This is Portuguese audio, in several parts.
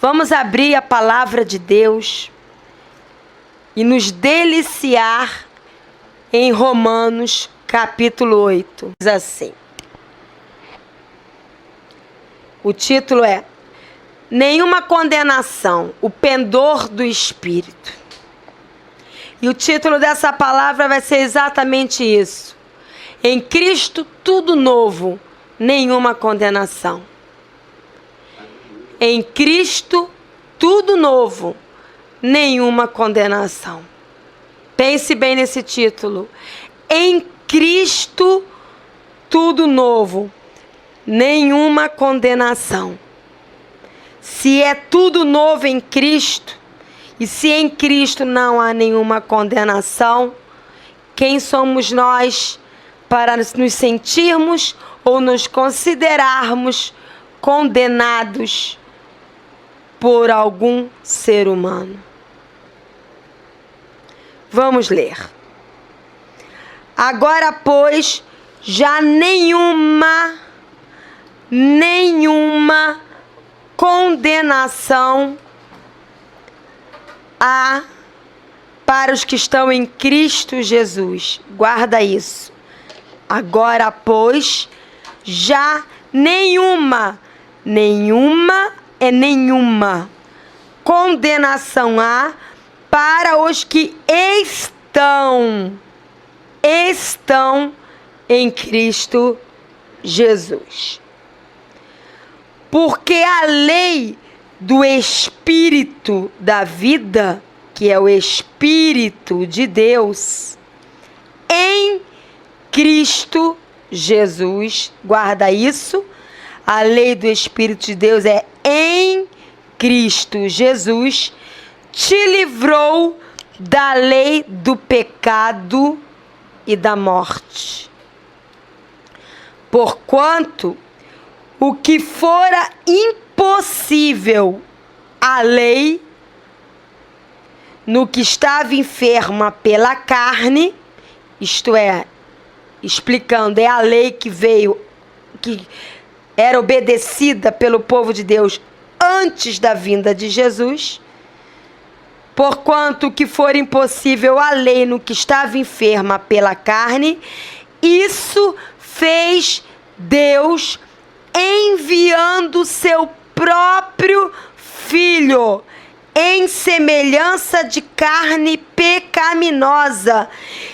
Vamos abrir a palavra de Deus e nos deliciar em Romanos capítulo 8. Diz assim. O título é Nenhuma condenação, o pendor do Espírito. E o título dessa palavra vai ser exatamente isso. Em Cristo tudo novo, nenhuma condenação. Em Cristo tudo novo, nenhuma condenação. Pense bem nesse título. Em Cristo tudo novo, nenhuma condenação. Se é tudo novo em Cristo, e se em Cristo não há nenhuma condenação, quem somos nós para nos sentirmos ou nos considerarmos condenados por algum ser humano? Vamos ler. Agora, pois, já nenhuma condenação há para os que estão em Cristo Jesus. Guarda isso. Agora, pois, já nenhuma condenação há para os que estão em Cristo Jesus. Porque a lei do Espírito da vida, que é o Espírito de Deus, em Cristo Jesus, guarda isso, a lei do Espírito de Deus é em Cristo Jesus, te livrou da lei do pecado e da morte. Porquanto o que fora impossível à lei, no que estava enferma pela carne, isto é, explicando, é a lei que veio, que era obedecida pelo povo de Deus antes da vinda de Jesus. Porquanto o que for impossível à lei no que estava enferma pela carne, isso fez Deus enviando seu próprio Filho em semelhança de carne pecaminosa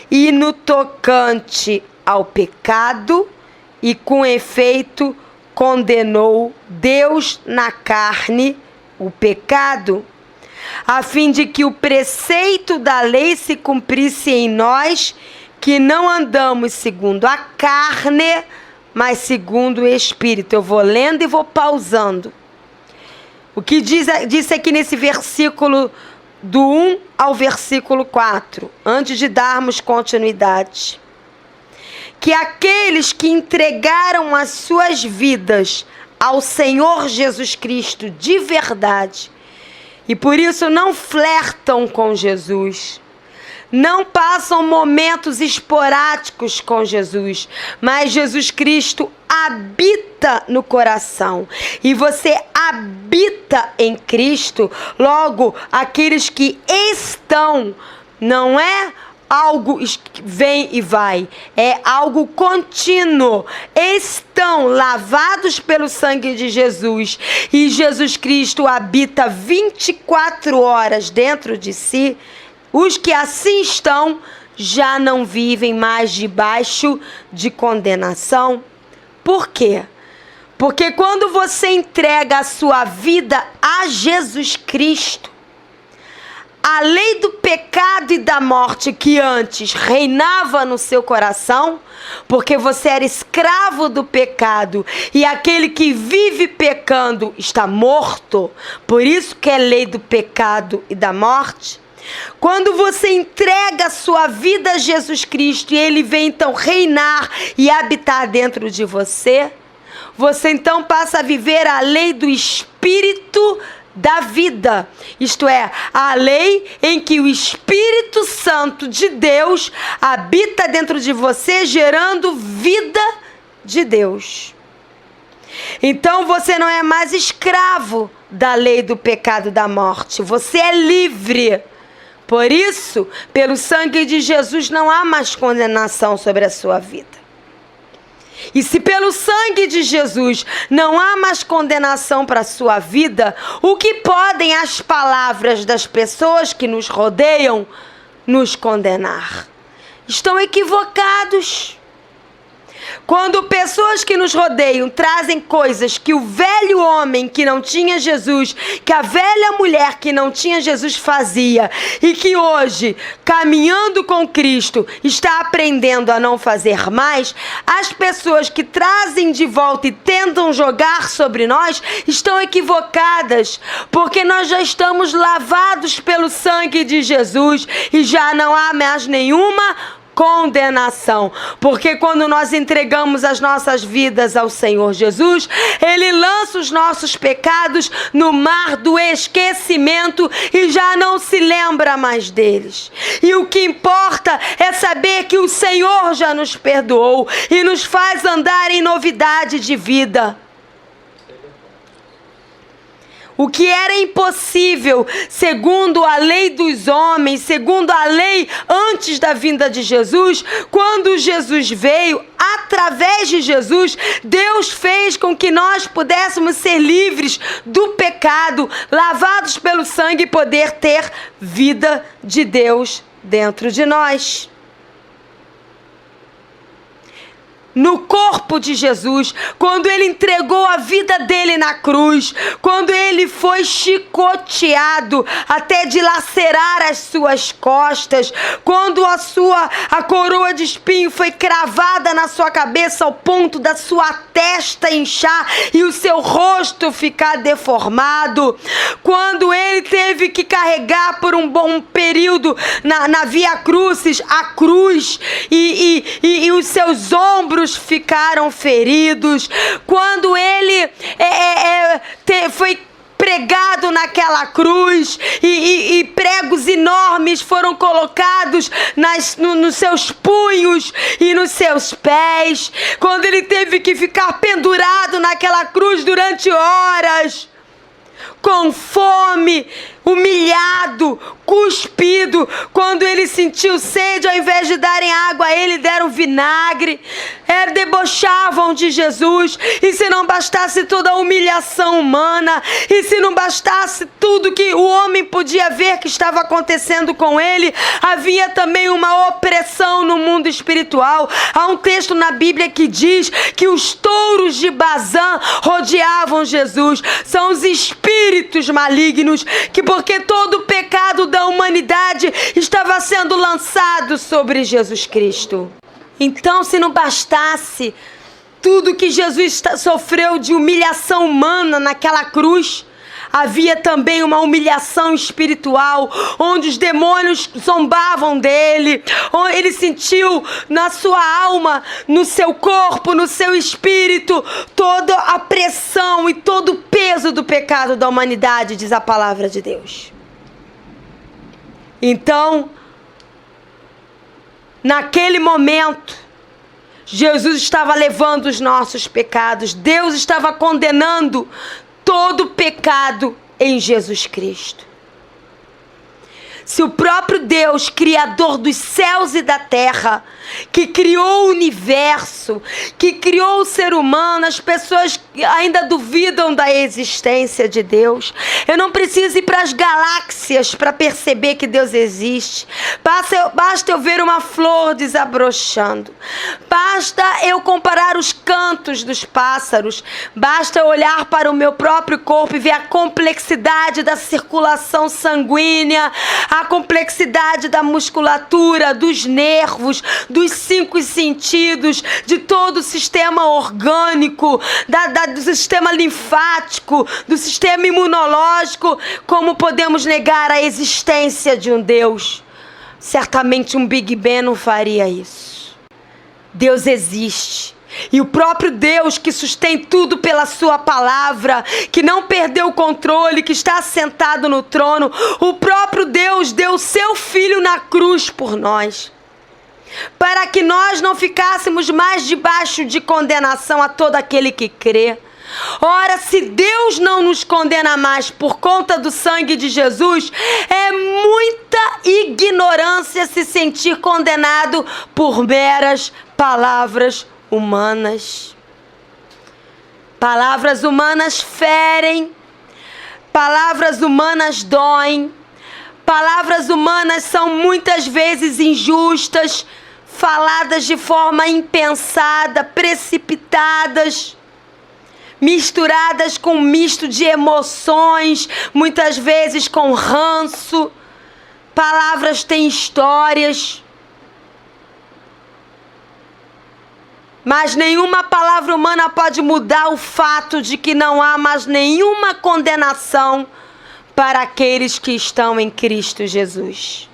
e no tocante ao pecado, e com efeito condenou Deus na carne o pecado, a fim de que o preceito da lei se cumprisse em nós, que não andamos segundo a carne, mas segundo o Espírito. Eu vou lendo e vou pausando. O que diz aqui nesse versículo do 1 ao versículo 4, antes de darmos continuidade. Que aqueles que entregaram as suas vidas ao Senhor Jesus Cristo de verdade, e por isso não flertam com Jesus, não passam momentos esporádicos com Jesus, mas Jesus Cristo habita no coração. E você habita em Cristo, logo aqueles que estão, não é algo que vem e vai, é algo contínuo. Estão lavados pelo sangue de Jesus, e Jesus Cristo habita 24 horas dentro de si. Os que assim estão já não vivem mais debaixo de condenação. Por quê? Porque quando você entrega a sua vida a Jesus Cristo, a lei do pecado e da morte que antes reinava no seu coração, porque você era escravo do pecado, e aquele que vive pecando está morto, por isso que é lei do pecado e da morte. Quando você entrega a sua vida a Jesus Cristo e Ele vem então reinar e habitar dentro de você, você então passa a viver a lei do Espírito da vida, isto é, a lei em que o Espírito Santo de Deus habita dentro de você, gerando vida de Deus. Então você não é mais escravo da lei do pecado e da morte. Você é livre. Por isso, pelo sangue de Jesus não há mais condenação sobre a sua vida. E se pelo sangue de Jesus não há mais condenação para a sua vida, o que podem as palavras das pessoas que nos rodeiam nos condenar? Estão equivocados. Quando pessoas que nos rodeiam trazem coisas que o velho homem que não tinha Jesus, que a velha mulher que não tinha Jesus fazia, e que hoje, caminhando com Cristo, está aprendendo a não fazer mais, as pessoas que trazem de volta e tentam jogar sobre nós estão equivocadas, porque nós já estamos lavados pelo sangue de Jesus e já não há mais nenhuma condenação, porque quando nós entregamos as nossas vidas ao Senhor Jesus, Ele lança os nossos pecados no mar do esquecimento e já não se lembra mais deles. E o que importa é saber que o Senhor já nos perdoou e nos faz andar em novidade de vida. O que era impossível, segundo a lei dos homens, segundo a lei antes da vinda de Jesus, quando Jesus veio, através de Jesus, Deus fez com que nós pudéssemos ser livres do pecado, lavados pelo sangue e poder ter vida de Deus dentro de nós. No corpo de Jesus, quando Ele entregou a vida dele na cruz, quando Ele foi chicoteado até dilacerar as suas costas, quando a coroa de espinho foi cravada na sua cabeça ao ponto da sua testa inchar e o seu rosto ficar deformado, quando Ele teve que carregar por um bom período na Via Crucis a cruz e os seus ombros ficaram feridos, quando Ele foi pregado naquela cruz e pregos enormes foram colocados nos seus punhos e nos seus pés, quando Ele teve que ficar pendurado naquela cruz durante horas, com fome, humilhado, cuspido, quando Ele sentiu sede, ao invés de darem água a Ele, deram vinagre, debochavam de Jesus. E se não bastasse toda a humilhação humana, e se não bastasse tudo que o homem podia ver que estava acontecendo com Ele, havia também uma opressão no mundo espiritual. Há um texto na Bíblia que diz que os touros de Bazã rodeavam Jesus. São os espíritos malignos que, porque todo o pecado da humanidade estava sendo lançado sobre Jesus Cristo. Então, se não bastasse tudo que Jesus sofreu de humilhação humana naquela cruz, havia também uma humilhação espiritual, onde os demônios zombavam dele, onde ele sentiu na sua alma, no seu corpo, no seu espírito, toda a pressão e todo o peso do pecado da humanidade, diz a palavra de Deus. Então, naquele momento, Jesus estava levando os nossos pecados, Deus estava condenando todo pecado em Jesus Cristo. Se o próprio Deus, Criador dos céus e da terra, que criou o universo, que criou o ser humano, as pessoas ainda duvidam da existência de Deus. Eu não preciso ir para as galáxias para perceber que Deus existe. Basta eu ver uma flor desabrochando. Basta eu comparar os cantos dos pássaros. Basta eu olhar para o meu próprio corpo e ver a complexidade da circulação sanguínea, a complexidade da musculatura, dos nervos, dos 5 sentidos, de todo o sistema orgânico, do sistema linfático, do sistema imunológico. Como podemos negar a existência de um Deus? Certamente um Big Bang não faria isso. Deus existe. E o próprio Deus, que sustém tudo pela sua palavra, que não perdeu o controle, que está assentado no trono, o próprio Deus deu o seu Filho na cruz por nós, para que nós não ficássemos mais debaixo de condenação a todo aquele que crê. Ora, se Deus não nos condena mais por conta do sangue de Jesus, é muita ignorância se sentir condenado por meras palavras humanas. Palavras humanas ferem, palavras humanas doem, palavras humanas são muitas vezes injustas, faladas de forma impensada, precipitadas, misturadas com um misto de emoções, muitas vezes com ranço. Palavras têm histórias. Mas nenhuma palavra humana pode mudar o fato de que não há mais nenhuma condenação para aqueles que estão em Cristo Jesus.